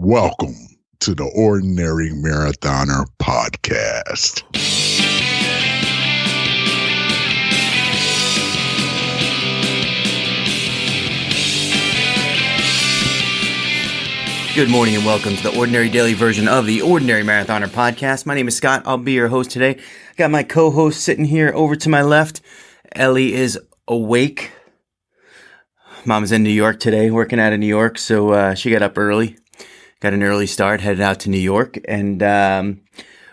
Welcome to the Ordinary Marathoner podcast. Good morning and welcome to the Ordinary Daily version of the Ordinary Marathoner podcast. My name is Scott. I'll be your host today. I got my co-host sitting here over to my left. Ellie is awake. Mom's in New York today, working out of New York, so she got up early. Got an early start, headed out to New York, and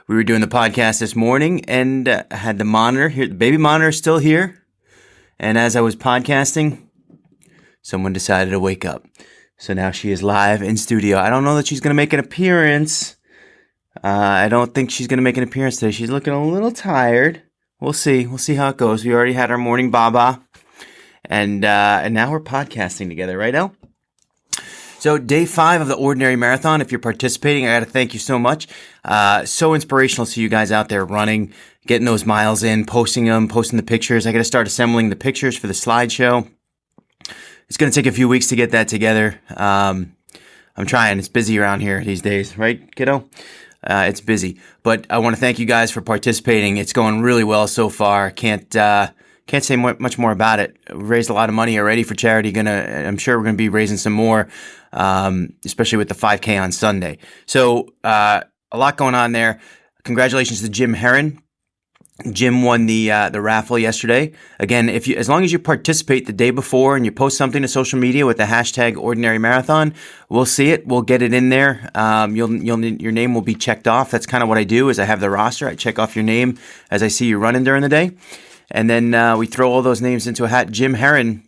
we were doing the podcast this morning, and had the monitor here. The baby monitor is still here, and as I was podcasting, someone decided to wake up. So now she is live in studio. I don't know that she's going to make an appearance. I don't think she's going to make an appearance today. She's looking a little tired. We'll see. We'll see how it goes. We already had our morning baba, and now we're podcasting together, right, El? So day 5 of the Ordinary Marathon. If you're participating, I got to thank you so much. So inspirational to see you guys out there running, getting those miles in, posting them, posting the pictures. I got to start assembling the pictures for the slideshow. It's going to take a few weeks to get that together. I'm trying. It's busy around here these days, right, kiddo? It's busy. But I want to thank you guys for participating. It's going really well so far. Can't say much more about it. We've raised a lot of money already for charity. I'm sure we're going to be raising some more, especially with the 5K on Sunday. So a lot going on there. Congratulations to Jim Heron. Jim won the raffle yesterday. Again, as long as you participate the day before and you post something to social media with the hashtag Ordinary Marathon, we'll see it. We'll get it in there. Your name will be checked off. That's kind of what I do. Is I have the roster. I check off your name as I see you running during the day, and then we throw all those names into a hat. Jim Heron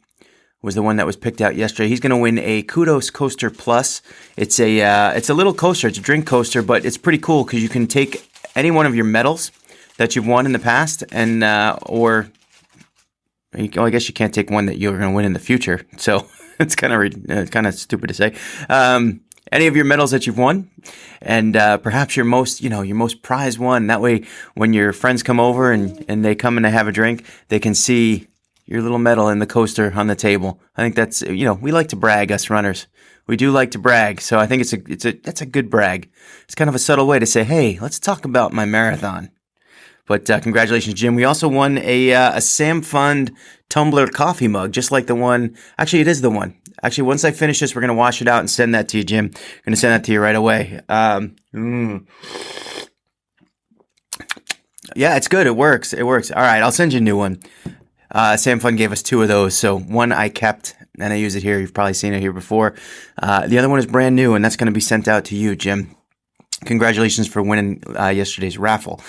was the one that was picked out yesterday. He's going to win a Kudos Coaster Plus. It's a little coaster. It's a drink coaster, but it's pretty cool because you can take any one of your medals that you've won in the past, and I guess you can't take one that you're going to win in the future. So it's kind of stupid to say. Any of your medals that you've won, and perhaps your most prized one. That way, when your friends come over and they come and they have a drink, they can see your little medal in the coaster on the table. I think that's we like to brag, us runners. We do like to brag, so I think that's a good brag. It's kind of a subtle way to say, hey, let's talk about my marathon. But congratulations, Jim. We also won a Sam Fund tumbler coffee mug, just like the one. Actually, it is the one. Actually, once I finish this, we're going to wash it out and send that to you, Jim. I'm going to send that to you right away. Yeah, it's good. It works. All right, I'll send you a new one. Sam Fund gave us 2 of those. So one I kept, and I use it here. You've probably seen it here before. The other one is brand new, and that's going to be sent out to you, Jim. Congratulations for winning yesterday's raffle.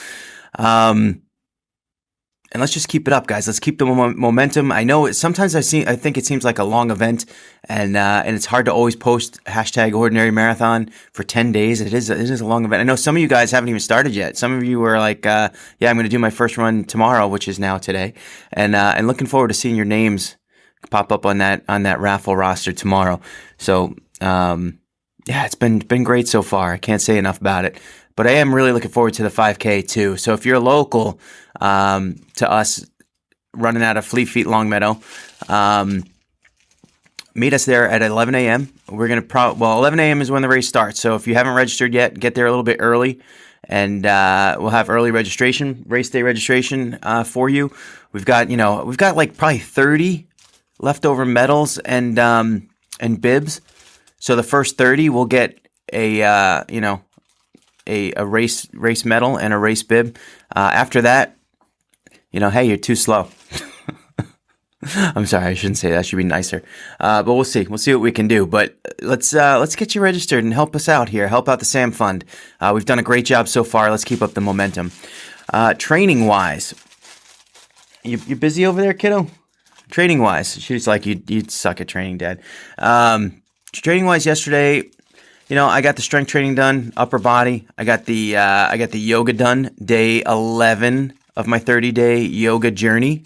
And let's just keep it up, guys. Let's keep the momentum. I know sometimes I think it seems like a long event, and it's hard to always post hashtag Ordinary Marathon for 10 days. It is a long event. I know some of you guys haven't even started yet. Some of you were like, yeah, I'm going to do my first run tomorrow, which is now today, and looking forward to seeing your names pop up on that raffle roster tomorrow. So, yeah, it's been great so far. I can't say enough about it. But I am really looking forward to the 5K too. So if you're local to us running out of Fleet Feet Longmeadow, meet us there at 11 a.m. We're going to 11 a.m. is when the race starts. So if you haven't registered yet, get there a little bit early, and we'll have early registration, race day registration for you. We've got like probably 30 leftover medals and bibs. So the first 30 will get a race medal and a race bib. After that, hey, you're too slow. I'm sorry, I shouldn't say that. I should be nicer. But we'll see. We'll see what we can do. But let's get you registered and help us out here. Help out the Sam Fund. We've done a great job so far. Let's keep up the momentum. Training wise, you busy over there, kiddo? Training wise, she's like, you'd suck at training, Dad. Training wise, yesterday, I got the strength training done, upper body. I got the yoga done, day 11 of my 30-day yoga journey.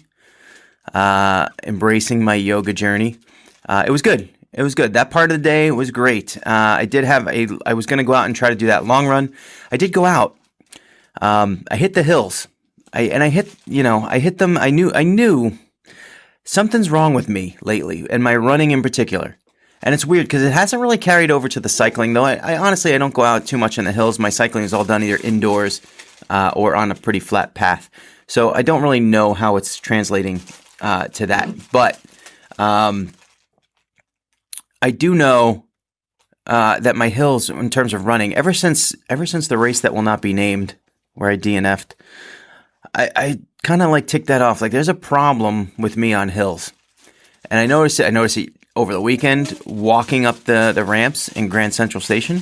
Embracing my yoga journey. It was good. That part of the day was great. I was going to go out and try to do that long run. I did go out. I hit the hills. I hit them. I knew something's wrong with me lately, and my running in particular. And it's weird because it hasn't really carried over to the cycling, though. I honestly, I don't go out too much in the hills. My cycling is all done either indoors or on a pretty flat path. So I don't really know how it's translating to that. But I do know that my hills, in terms of running, ever since the race that will not be named, where I DNF'd, I kind of like ticked that off. Like, there's a problem with me on hills. And I noticed it over the weekend walking up the ramps in Grand Central Station.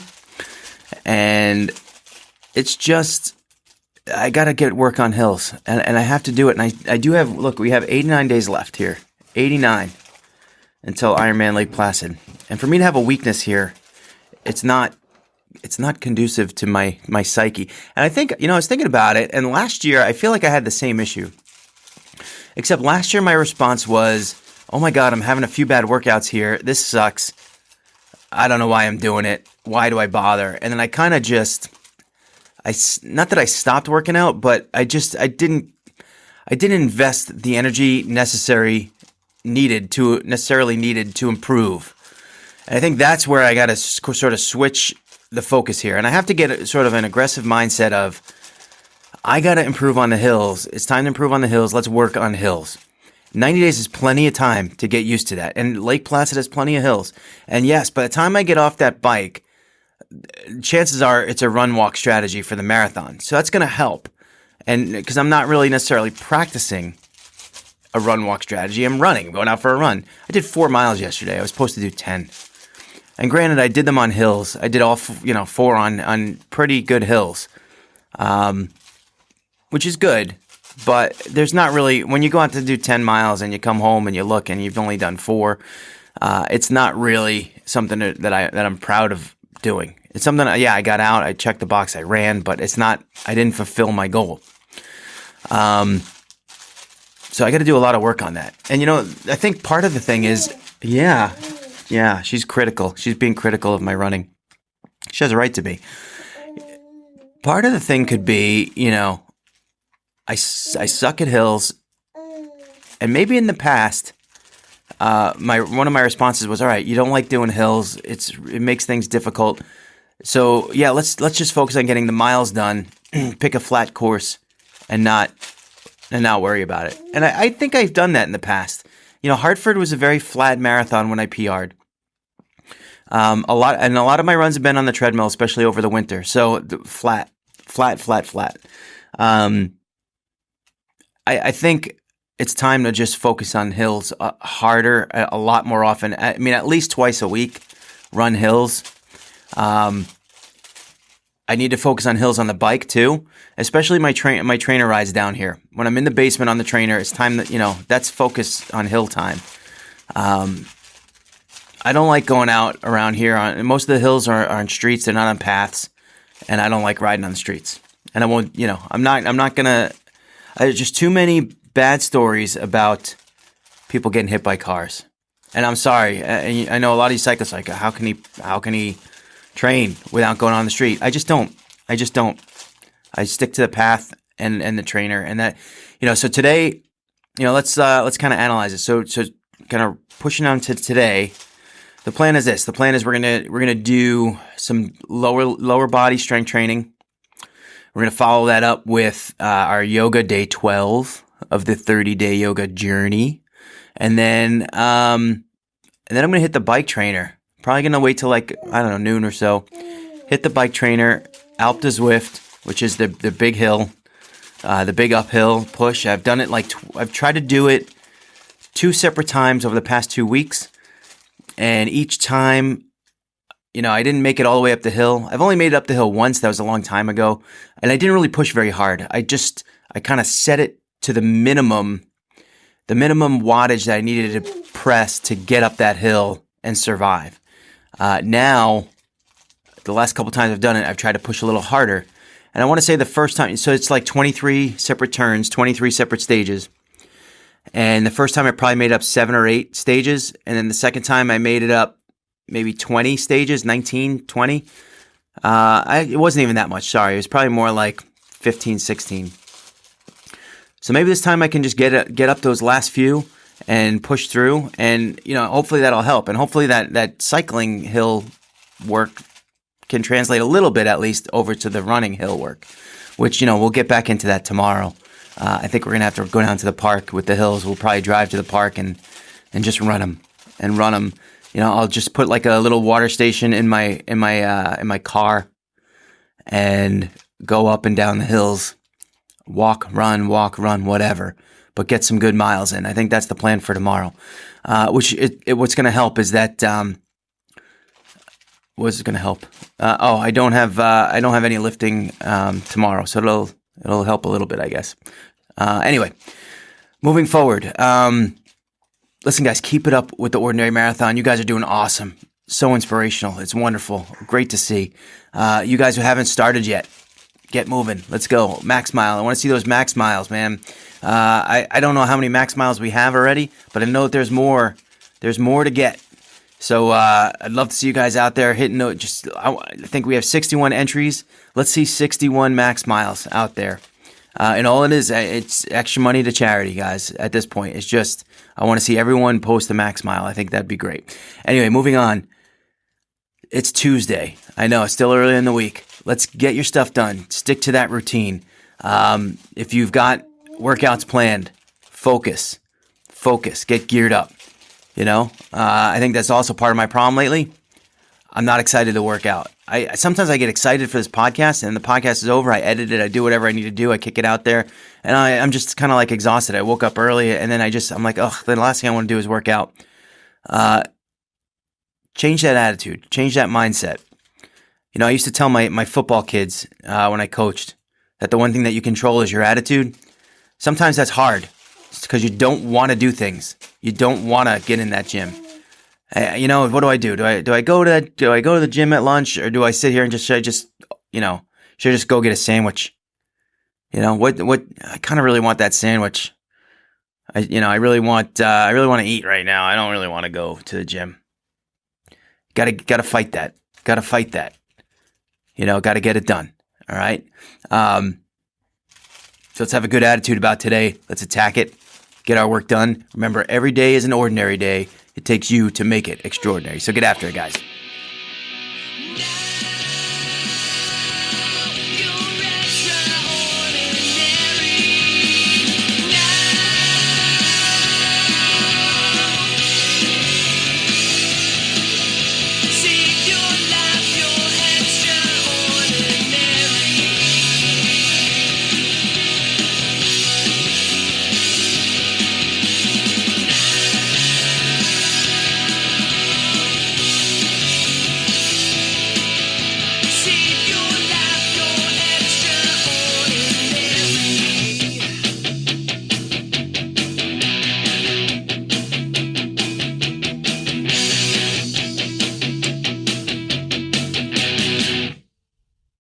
And it's just, I got to get work on hills. And I have to do it. And I do have, look, we have 89 days left here. 89 until Ironman Lake Placid. And for me to have a weakness here, it's not conducive to my psyche. And I think, I was thinking about it. And last year, I feel like I had the same issue. Except last year, my response was, oh my God, I'm having a few bad workouts here. This sucks. I don't know why I'm doing it. Why do I bother? And then I kind of just, not that I stopped working out, but I didn't invest the energy needed to improve. And I think that's where I got to sort of switch the focus here. And I have to get sort of an aggressive mindset of, I got to improve on the hills. It's time to improve on the hills. Let's work on hills. 90 days is plenty of time to get used to that. And Lake Placid has plenty of hills. And yes, by the time I get off that bike, chances are it's a run-walk strategy for the marathon. So that's going to help. And because I'm not really necessarily practicing a run-walk strategy, I'm going out for a run. I did 4 miles yesterday. I was supposed to do 10. And granted, I did them on hills. I did all, 4 on pretty good hills, which is good. But there's not really, when you go out to do 10 miles and you come home and you look and you've only done 4, it's not really something that I'm proud of doing. It's something, I got out, I checked the box, I ran, but it's not, I didn't fulfill my goal. So I got to do a lot of work on that. And, I think part of the thing is, she's critical. She's being critical of my running. She has a right to be. Part of the thing could be, I suck at hills, and maybe in the past, one of my responses was, all right, you don't like doing hills. It makes things difficult. So let's just focus on getting the miles done, pick a flat course, and not worry about it. And I think I've done that in the past. Hartford was a very flat marathon when I PR'd. A lot of my runs have been on the treadmill, especially over the winter. So flat. I think it's time to just focus on hills harder, a lot more often. I mean, at least twice a week, run hills. I need to focus on hills on the bike too, especially my trainer rides down here. When I'm in the basement on the trainer, it's time that, that's focus on hill time. I don't like going out around here. Most of the hills are on streets. They're not on paths, and I don't like riding on the streets. And I won't, I'm not gonna. There's just too many bad stories about people getting hit by cars. And I'm sorry. I know a lot of these cyclists like, how can he train without going on the street? I just don't. I stick to the path and the trainer, and that, so today, let's kind of analyze it. So kind of pushing on to today. The plan is this. The plan is we're gonna do some lower body strength training. We're gonna follow that up with our yoga day 12 of the 30-day yoga journey, and then I'm gonna hit the bike trainer. Probably gonna wait till noon or so. Hit the bike trainer, Alpe de Zwift, which is the big hill, the big uphill push. I've done it I've tried to do it 2 separate times over the past 2 weeks. And each time, I didn't make it all the way up the hill. I've only made it up the hill once. That was a long time ago. And I didn't really push very hard. I kind of set it to the minimum wattage that I needed to press to get up that hill and survive. Now, the last couple times I've done it, I've tried to push a little harder. And I want to say the first time, so it's like 23 separate turns, 23 separate stages. And the first time I probably made up 7 or 8 stages. And then the second time I made it up maybe 20 stages, 19, 20. It wasn't even that much, sorry. It was probably more like 15, 16. So maybe this time I can just get up those last few and push through, and hopefully that'll help, and hopefully that cycling hill work can translate a little bit, at least, over to the running hill work, which we'll get back into that tomorrow. I think we're gonna have to go down to the park with the hills. We'll probably drive to the park and just run them. I'll just put like a little water station in my car and go up and down the hills, walk, run, whatever, but get some good miles in. I think that's the plan for tomorrow. What's going to help is that what's going to help? I don't have any lifting tomorrow, so it'll help a little bit, I guess. Anyway, moving forward. Listen, guys, keep it up with the Ordinary Marathon. You guys are doing awesome. So inspirational. It's wonderful. Great to see. You guys who haven't started yet, get moving. Let's go. Max Mile. I want to see those max miles, man. I don't know how many max miles we have already, but I know that there's more. There's more to get. So I'd love to see you guys out there hitting. I think we have 61 entries. Let's see 61 max miles out there. And all it is, it's extra money to charity, guys. At this point, it's just I want to see everyone post the max mile. I think that'd be great. Anyway, moving on. It's Tuesday. I know it's still early in the week. Let's get your stuff done. Stick to that routine. If you've got workouts planned, focus. Get geared up. I think that's also part of my problem lately. I'm not excited to work out. Sometimes I get excited for this podcast, and the podcast is over. I edit it. I do whatever I need to do. I kick it out there, and I'm just kind of like exhausted. I woke up early, and then I'm like, the last thing I want to do is work out. Change that attitude. Change that mindset. I used to tell my football kids when I coached that the one thing that you control is your attitude. Sometimes that's hard. It's because you don't want to do things. You don't want to get in that gym. What do I do? Do I go to the gym at lunch, or do I sit here and should I just go get a sandwich? What I kind of really want that sandwich. I really want to eat right now. I don't really want to go to the gym. Got to fight that. Got to fight that. Got to get it done. All right. So let's have a good attitude about today. Let's attack it. Get our work done. Remember, every day is an ordinary day. It takes you to make it extraordinary. So get after it, guys.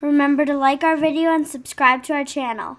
Remember to like our video and subscribe to our channel.